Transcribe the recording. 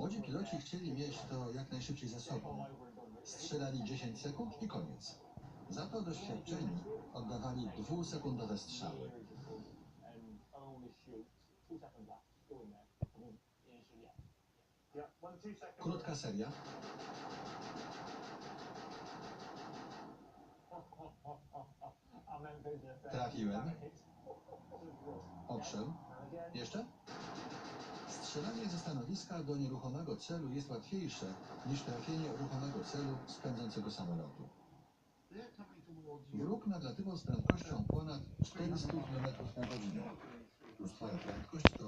Młodzi piloci chcieli mieć to jak najszybciej za sobą. Strzelali 10 sekund i koniec. Za to doświadczeni oddawali 2-sekundowe strzały. Krótka seria. Trafiłem. Odszedł. Jeszcze? Strzelanie ze stanowiska do nieruchomego celu jest łatwiejsze niż trafienie ruchomego celu z pędzącego samolotu. Wróg nadlatywał z prędkością ponad 400 km na godzinę. Twoja prędkość to